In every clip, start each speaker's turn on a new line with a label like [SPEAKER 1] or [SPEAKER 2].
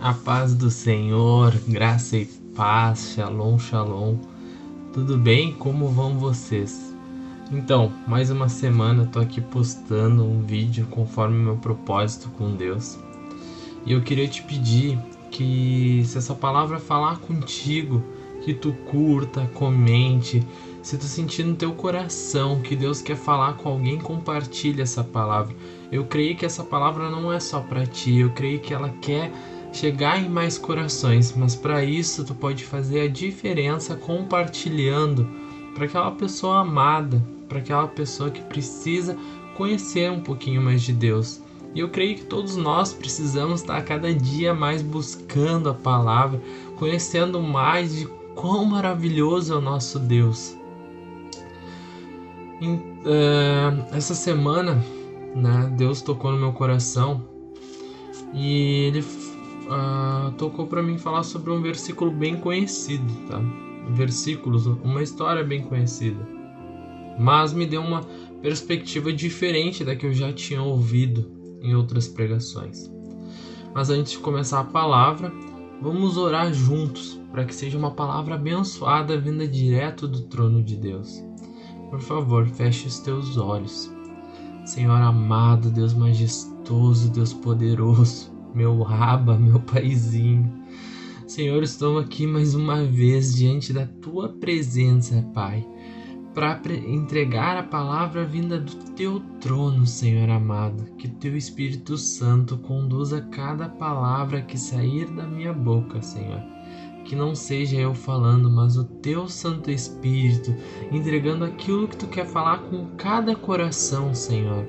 [SPEAKER 1] A paz do Senhor, graça e paz, shalom, shalom. Tudo bem? Como vão vocês? Então, mais uma semana eu tô aqui postando um vídeo conforme meu propósito com Deus. E eu queria te pedir que, se essa palavra falar contigo, que tu curta, comente. Se tu sentir no teu coração que Deus quer falar com alguém, compartilha essa palavra. Eu creio que essa palavra não é só para ti, eu creio que ela quer chegar em mais corações, mas para isso tu pode fazer a diferença compartilhando para aquela pessoa amada, para aquela pessoa que precisa conhecer um pouquinho mais de Deus. E eu creio que todos nós precisamos estar cada dia mais buscando a palavra, conhecendo mais de quão maravilhoso é o nosso Deus. Essa semana, né, Deus tocou no meu coração e Ele tocou para mim falar sobre um versículo bem conhecido, tá? Uma história bem conhecida, mas me deu uma perspectiva diferente da que eu já tinha ouvido em outras pregações. Mas antes de começar a palavra, vamos orar juntos para que seja uma palavra abençoada vinda direto do trono de Deus. Por favor, feche os teus olhos. Senhor amado, Deus majestoso, Deus poderoso, meu Abba, meu paizinho. Senhor, estou aqui mais uma vez diante da tua presença, Pai, para entregar a palavra vinda do teu trono, Senhor amado. Que teu Espírito Santo conduza cada palavra que sair da minha boca, Senhor. Que não seja eu falando, mas o teu Santo Espírito entregando aquilo que tu quer falar com cada coração, Senhor.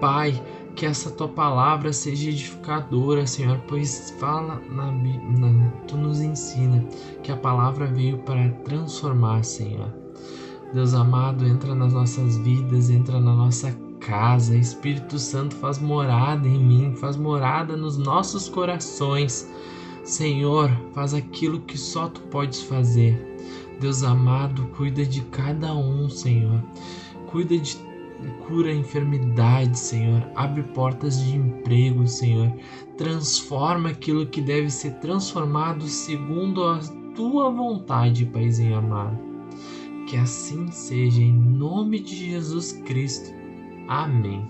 [SPEAKER 1] Pai, que essa tua palavra seja edificadora, Senhor, pois fala tu nos ensina que a palavra veio para transformar, Senhor. Deus amado, entra nas nossas vidas, entra na nossa casa. Espírito Santo, faz morada em mim, faz morada nos nossos corações. Senhor, faz aquilo que só tu podes fazer. Deus amado, cuida de cada um, Senhor. Cura a enfermidade, Senhor. Abre portas de emprego, Senhor. Transforma aquilo que deve ser transformado segundo a tua vontade, Paizinho amado. Que assim seja, em nome de Jesus Cristo. Amém.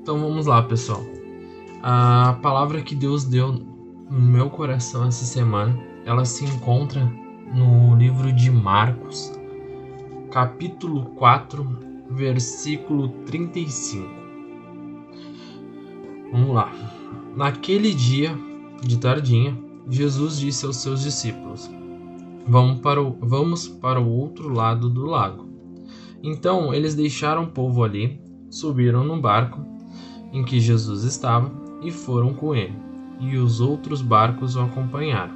[SPEAKER 1] Então vamos lá, pessoal. A palavra que Deus deu no meu coração essa semana, ela se encontra no livro de Marcos, capítulo 4, versículo 35. Vamos lá. Naquele dia, de tardinha, Jesus disse aos seus discípulos: Vamos para o outro lado do lago. Então eles deixaram o povo ali, subiram no barco em que Jesus estava e foram com ele, e os outros barcos o acompanharam.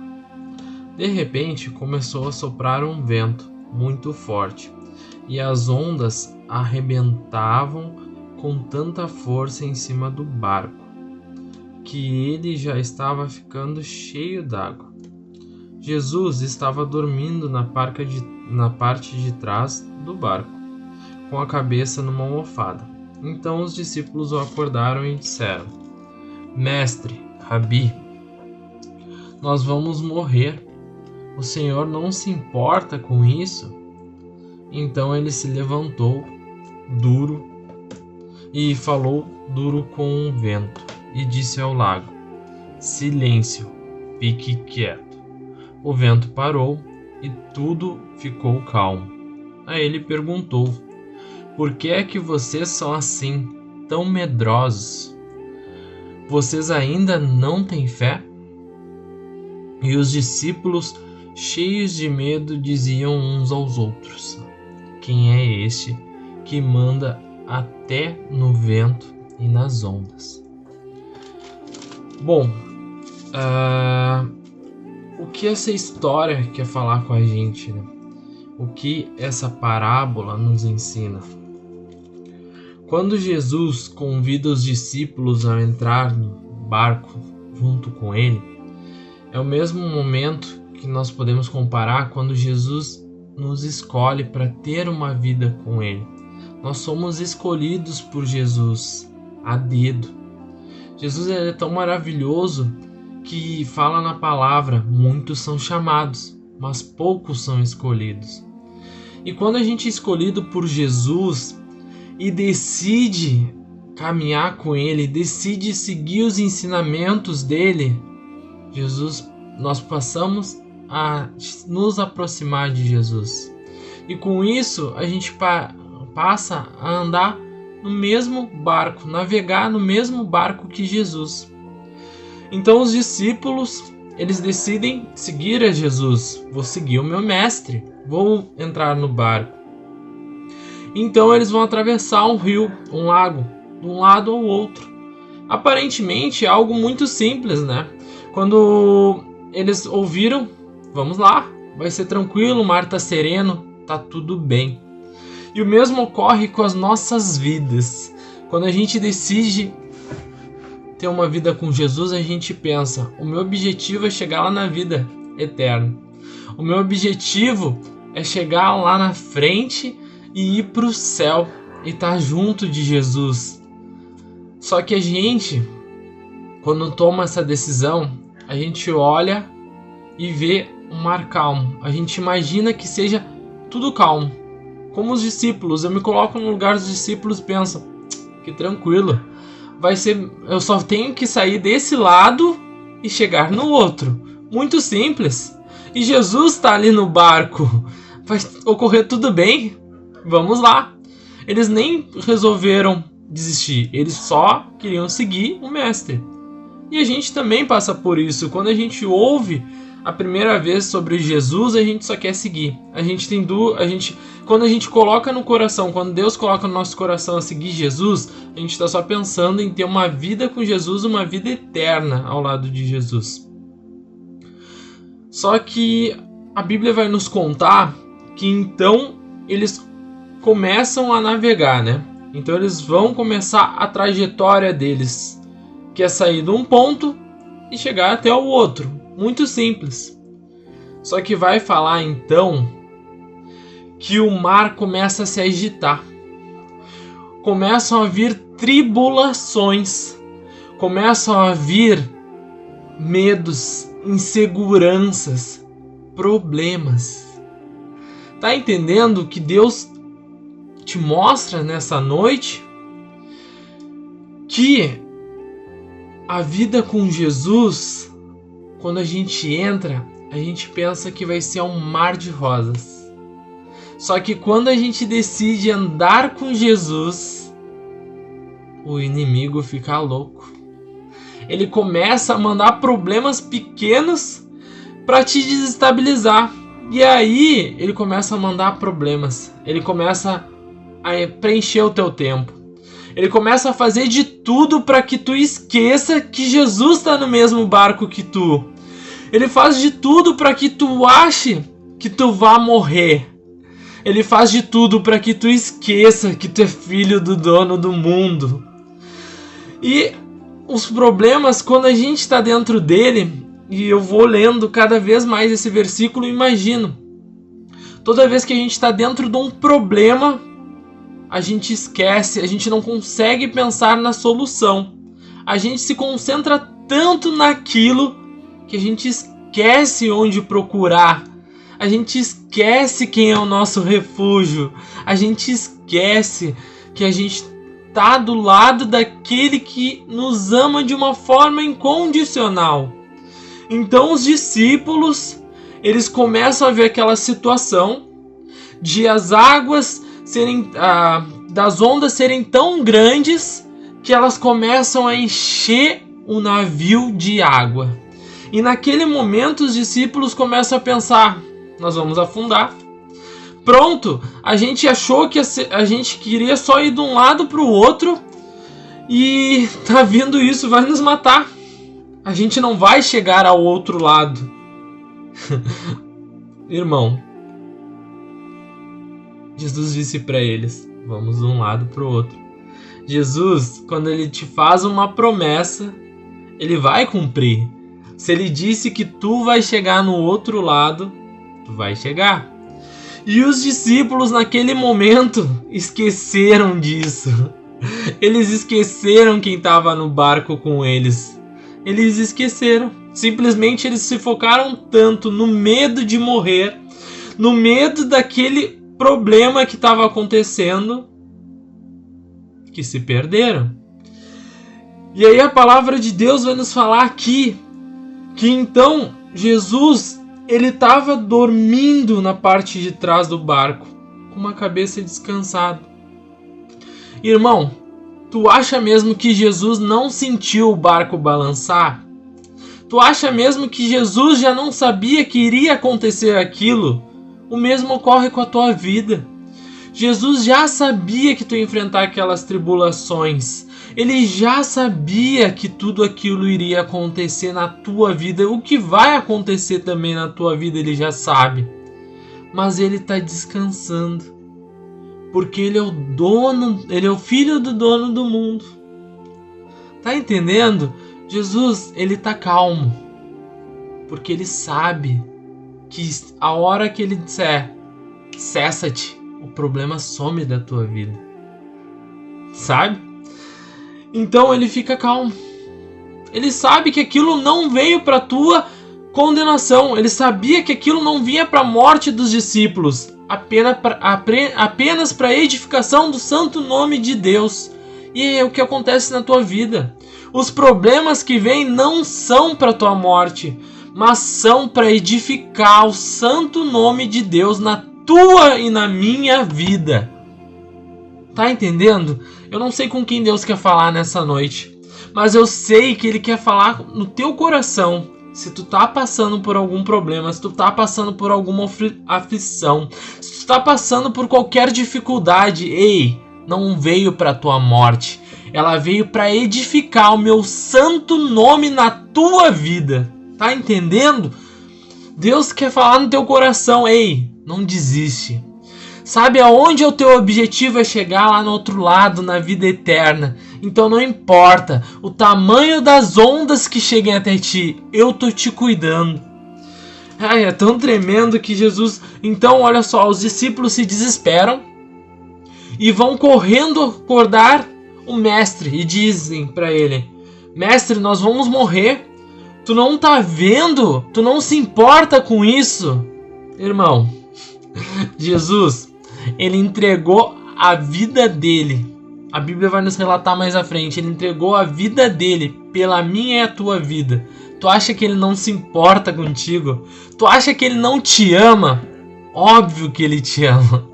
[SPEAKER 1] De repente começou a soprar um vento muito forte, e as ondas arrebentavam com tanta força em cima do barco, que ele já estava ficando cheio d'água. Jesus estava dormindo na parte de trás do barco, com a cabeça numa almofada. Então os discípulos o acordaram e disseram: Mestre, Rabi, nós vamos morrer. O Senhor não se importa com isso? Então ele se levantou falou duro com o vento e disse ao lago: Silêncio, fique quieto. O vento parou e tudo ficou calmo. Aí ele perguntou: Por que é que vocês são assim, tão medrosos? Vocês ainda não têm fé? E os discípulos, cheios de medo, diziam uns aos outros: Quem é este que manda até no vento e nas ondas? Bom, o que essa história quer falar com a gente, né? O que essa parábola nos ensina? Quando Jesus convida os discípulos a entrar no barco junto com ele, é o mesmo momento que nós podemos comparar quando Jesus nos escolhe para ter uma vida com ele. Nós somos escolhidos por Jesus a dedo. Jesus é tão maravilhoso que fala na palavra: muitos são chamados, mas poucos são escolhidos. E quando a gente é escolhido por Jesus e decide caminhar com Ele, decide seguir os ensinamentos dele, nós passamos a nos aproximar de Jesus. E com isso a gente passa a andar no mesmo barco, navegar no mesmo barco que Jesus. Então os discípulos, eles decidem seguir a Jesus. Vou seguir o meu mestre, vou entrar no barco. Então eles vão atravessar um rio, um lago, de um lado ao outro. Aparentemente é algo muito simples, né? Quando eles ouviram: vamos lá, vai ser tranquilo, o mar tá sereno, tá tudo bem. E o mesmo ocorre com as nossas vidas. Quando a gente decide ter uma vida com Jesus, a gente pensa: o meu objetivo é chegar lá na vida eterna. O meu objetivo é chegar lá na frente e ir para o céu e estar junto de Jesus. Só que a gente, quando toma essa decisão, a gente olha e vê um mar calmo. A gente imagina que seja tudo calmo. Como os discípulos, eu me coloco no lugar dos discípulos e penso: que tranquilo. Eu só tenho que sair desse lado e chegar no outro. Muito simples. E Jesus está ali no barco. Vai ocorrer tudo bem. Vamos lá. Eles nem resolveram desistir. Eles só queriam seguir o mestre. E a gente também passa por isso. Quando a gente ouve a primeira vez sobre Jesus, a gente só quer seguir. Quando a gente coloca no coração, quando Deus coloca no nosso coração a seguir Jesus, a gente está só pensando em ter uma vida com Jesus, uma vida eterna ao lado de Jesus. Só que a Bíblia vai nos contar que então eles começam a navegar, né? Então eles vão começar a trajetória deles, que é sair de um ponto e chegar até o outro. Muito simples. Só que vai falar então que o mar começa a se agitar. Começam a vir tribulações. Começam a vir medos, inseguranças, problemas. Tá entendendo que Deus te mostra nessa noite que a vida com Jesus, quando a gente entra, a gente pensa que vai ser um mar de rosas. Só que quando a gente decide andar com Jesus, o inimigo fica louco. Ele começa a mandar problemas pequenos para te desestabilizar. E aí ele começa a mandar problemas. Ele começa a preencher o teu tempo. Ele começa a fazer de tudo para que tu esqueça que Jesus está no mesmo barco que tu. Ele faz de tudo para que tu ache que tu vá morrer. Ele faz de tudo para que tu esqueça que tu é filho do dono do mundo. E os problemas, quando a gente está dentro dele, e eu vou lendo cada vez mais esse versículo, imagino. Toda vez que a gente está dentro de um problema, a gente esquece, a gente não consegue pensar na solução. A gente se concentra tanto naquilo que a gente esquece onde procurar. A gente esquece quem é o nosso refúgio. A gente esquece que a gente está do lado daquele que nos ama de uma forma incondicional. Então os discípulos, eles começam a ver aquela situação de as águas das ondas serem tão grandes que elas começam a encher o navio de água. E naquele momento os discípulos começam a pensar: nós vamos afundar. Pronto, a gente achou que a gente queria só ir de um lado para o outro e tá vindo isso, vai nos matar. A gente não vai chegar ao outro lado. Irmão, Jesus disse para eles: vamos de um lado para o outro. Jesus, quando ele te faz uma promessa, ele vai cumprir. Se ele disse que tu vai chegar no outro lado, tu vai chegar. E os discípulos naquele momento esqueceram disso. Eles esqueceram quem estava no barco com eles. Eles esqueceram. Simplesmente eles se focaram tanto no medo de morrer, no medo daquele problema que estava acontecendo, que se perderam. E aí a palavra de Deus vai nos falar aqui que então Jesus, ele estava dormindo na parte de trás do barco, com uma cabeça descansada. Irmão, tu acha mesmo que Jesus não sentiu o barco balançar? Tu acha mesmo que Jesus já não sabia que iria acontecer aquilo? O mesmo ocorre com a tua vida. Jesus já sabia que tu ia enfrentar aquelas tribulações. Ele já sabia que tudo aquilo iria acontecer na tua vida. O que vai acontecer também na tua vida, ele já sabe. Mas ele está descansando. Porque ele é o dono, ele é o filho do dono do mundo. Tá entendendo? Jesus, ele tá calmo, porque ele sabe que a hora que ele disser cessa-te, o problema some da tua vida, sabe? Então ele fica calmo. Ele sabe que aquilo não veio para tua condenação. Ele sabia que aquilo não vinha para a morte dos discípulos, apenas para a edificação do santo nome de Deus. E é o que acontece na tua vida. Os problemas que vêm não são para tua morte, mas são para edificar o santo nome de Deus na tua e na minha vida. Tá entendendo? Eu não sei com quem Deus quer falar nessa noite, mas eu sei que Ele quer falar no teu coração. Se tu tá passando por algum problema, se tu tá passando por alguma aflição, se tu tá passando por qualquer dificuldade, ei, não veio para tua morte. Ela veio para edificar o meu santo nome na tua vida. Tá entendendo? Deus quer falar no teu coração. Ei, não desiste. Sabe aonde o teu objetivo é chegar lá no outro lado, na vida eterna. Então não importa o tamanho das ondas que cheguem até ti. Eu tô te cuidando. Ai, é tão tremendo que Jesus... Então, olha só, os discípulos se desesperam e vão correndo acordar o mestre e dizem para ele: mestre, nós vamos morrer. Tu não tá vendo? Tu não se importa com isso? Irmão, Jesus, ele entregou a vida dele. A Bíblia vai nos relatar mais à frente. Ele entregou a vida dele pela minha e a tua vida. Tu acha que ele não se importa contigo? Tu acha que ele não te ama? Óbvio que ele te ama.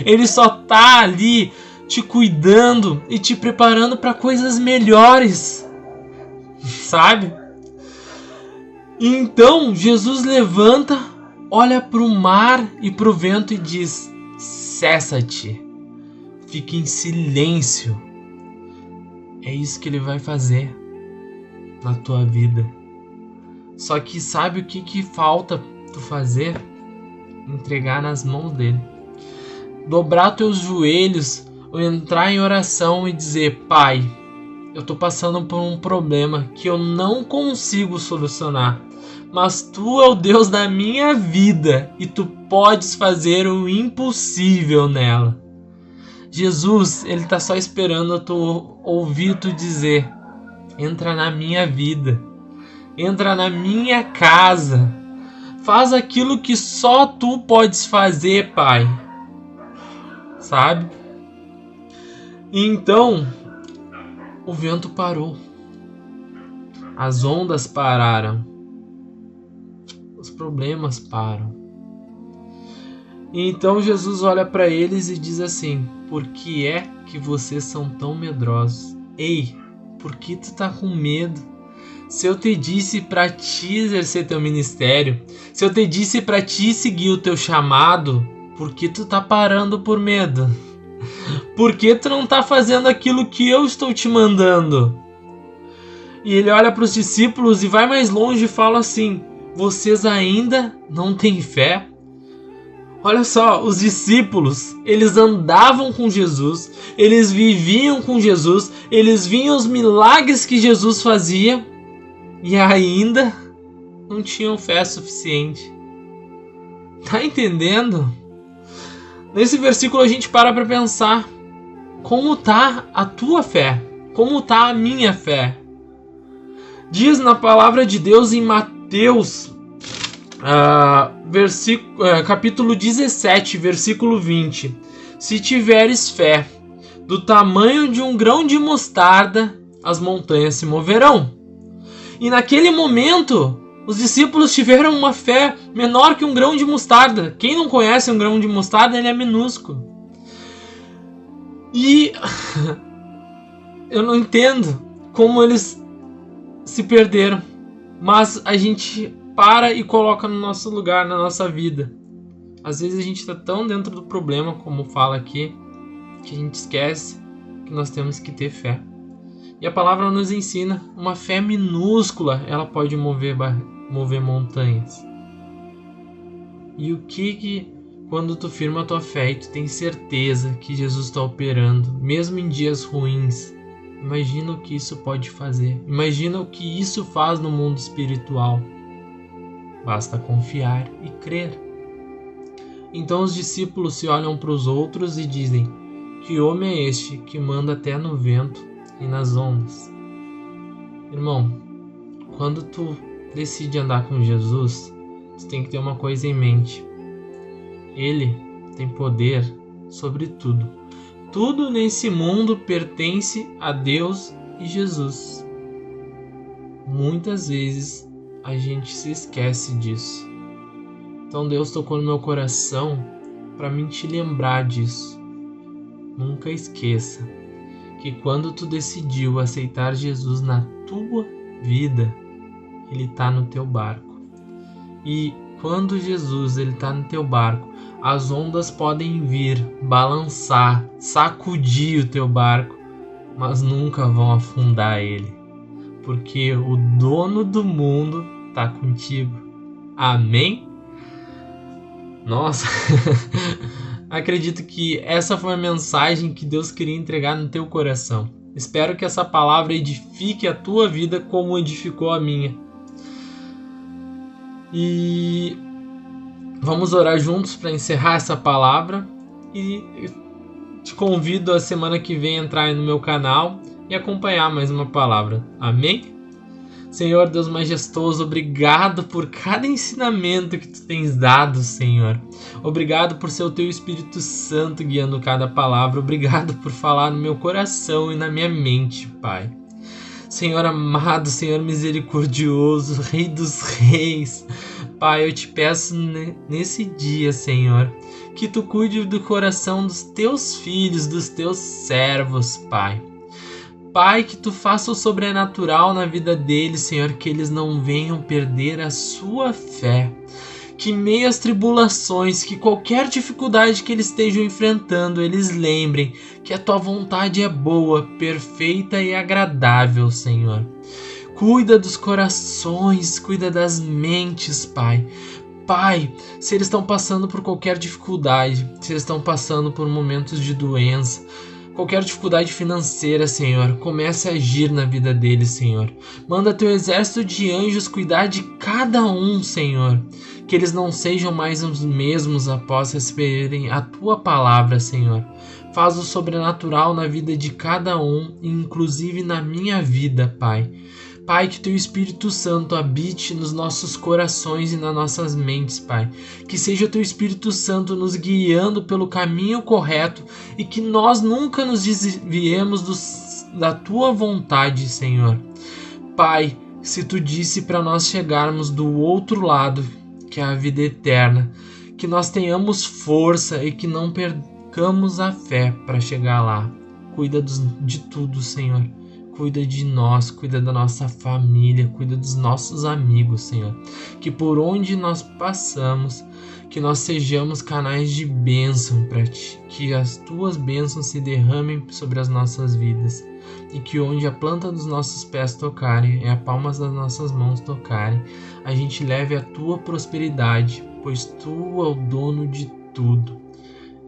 [SPEAKER 1] Ele só tá ali te cuidando e te preparando para coisas melhores, sabe? Então Jesus levanta, olha para o mar e para o vento e diz: cessa-te, fique em silêncio. É isso que ele vai fazer na tua vida. Só que sabe o que falta tu fazer? Entregar nas mãos dele. Dobrar teus joelhos, ou entrar em oração e dizer: Pai, eu tô passando por um problema que eu não consigo solucionar, mas tu é o Deus da minha vida e tu podes fazer o impossível nela. Jesus, ele tá só esperando tu ouvir tu dizer: entra na minha vida, entra na minha casa, faz aquilo que só tu podes fazer, Pai. Sabe? Então, o vento parou. As ondas pararam. Os problemas param. E então Jesus olha para eles e diz assim: por que é que vocês são tão medrosos? Ei, por que tu tá com medo? Se eu te disse para ti exercer teu ministério, se eu te disse para ti seguir o teu chamado, por que tu tá parando por medo? Por que tu não tá fazendo aquilo que eu estou te mandando? E ele olha para os discípulos e vai mais longe e fala assim: vocês ainda não têm fé? Olha só, os discípulos, eles andavam com Jesus, eles viviam com Jesus, eles viam os milagres que Jesus fazia e ainda não tinham fé suficiente. Tá entendendo? Nesse versículo a gente para pensar como tá a tua fé, como tá a minha fé. Diz na palavra de Deus em Mateus, capítulo 17, versículo 20: se tiveres fé do tamanho de um grão de mostarda, as montanhas se moverão. E naquele momento, os discípulos tiveram uma fé menor que um grão de mostarda. Quem não conhece um grão de mostarda, ele é minúsculo. E eu não entendo como eles se perderam. Mas a gente para e coloca no nosso lugar, na nossa vida. Às vezes a gente está tão dentro do problema, como fala aqui, que a gente esquece que nós temos que ter fé. E a palavra nos ensina, uma fé minúscula, ela pode mover montanhas. E o que quando tu firma a tua fé e tu tem certeza que Jesus está operando, mesmo em dias ruins, imagina o que isso pode fazer. Imagina o que isso faz no mundo espiritual. Basta confiar e crer. Então os discípulos se olham para os outros e dizem: que homem é este que manda até no vento e nas ondas? Irmão, quando tu decide andar com Jesus, tu tem que ter uma coisa em mente. Ele tem poder sobre tudo. Tudo nesse mundo pertence a Deus e Jesus. Muitas vezes a gente se esquece disso. Então Deus tocou no meu coração para mim te lembrar disso. Nunca esqueça que quando tu decidiu aceitar Jesus na tua vida, Ele está no teu barco. E quando Jesus está no teu barco, as ondas podem vir, balançar, sacudir o teu barco, mas nunca vão afundar ele, porque o dono do mundo está contigo. Amém? Nossa, acredito que essa foi a mensagem que Deus queria entregar no teu coração. Espero que essa palavra edifique a tua vida como edificou a minha. E vamos orar juntos para encerrar essa palavra. E te convido a semana que vem entrar aí no meu canal e acompanhar mais uma palavra. Amém? Senhor Deus majestoso, obrigado por cada ensinamento que tu tens dado, Senhor. Obrigado por ser o teu Espírito Santo guiando cada palavra. Obrigado por falar no meu coração e na minha mente, Pai. Senhor amado, Senhor misericordioso, Rei dos Reis, Pai, eu te peço nesse dia, Senhor, que tu cuide do coração dos teus filhos, dos teus servos, Pai. Pai, que tu faça o sobrenatural na vida deles, Senhor, que eles não venham perder a sua fé. Que meio às tribulações, que qualquer dificuldade que eles estejam enfrentando, eles lembrem que a tua vontade é boa, perfeita e agradável, Senhor. Cuida dos corações, cuida das mentes, Pai. Pai, se eles estão passando por qualquer dificuldade, se eles estão passando por momentos de doença, qualquer dificuldade financeira, Senhor, comece a agir na vida deles, Senhor. Manda teu exército de anjos cuidar de cada um, Senhor. Que eles não sejam mais os mesmos após receberem a tua palavra, Senhor. Faz o sobrenatural na vida de cada um, inclusive na minha vida, Pai. Pai, que teu Espírito Santo habite nos nossos corações e nas nossas mentes, Pai. Que seja o teu Espírito Santo nos guiando pelo caminho correto e que nós nunca nos desviemos da tua vontade, Senhor. Pai, se tu disse para nós chegarmos do outro lado, que é a vida eterna, que nós tenhamos força e que não percamos a fé para chegar lá. Cuida de tudo, Senhor. Cuida de nós, cuida da nossa família, cuida dos nossos amigos, Senhor. Que por onde nós passamos, que nós sejamos canais de bênção para Ti. Que as Tuas bênçãos se derramem sobre as nossas vidas. E que onde a planta dos nossos pés tocarem e a palmas das nossas mãos tocarem, a gente leve a Tua prosperidade, pois Tu é o dono de tudo.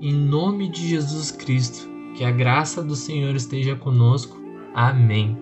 [SPEAKER 1] Em nome de Jesus Cristo, que a graça do Senhor esteja conosco. Amém.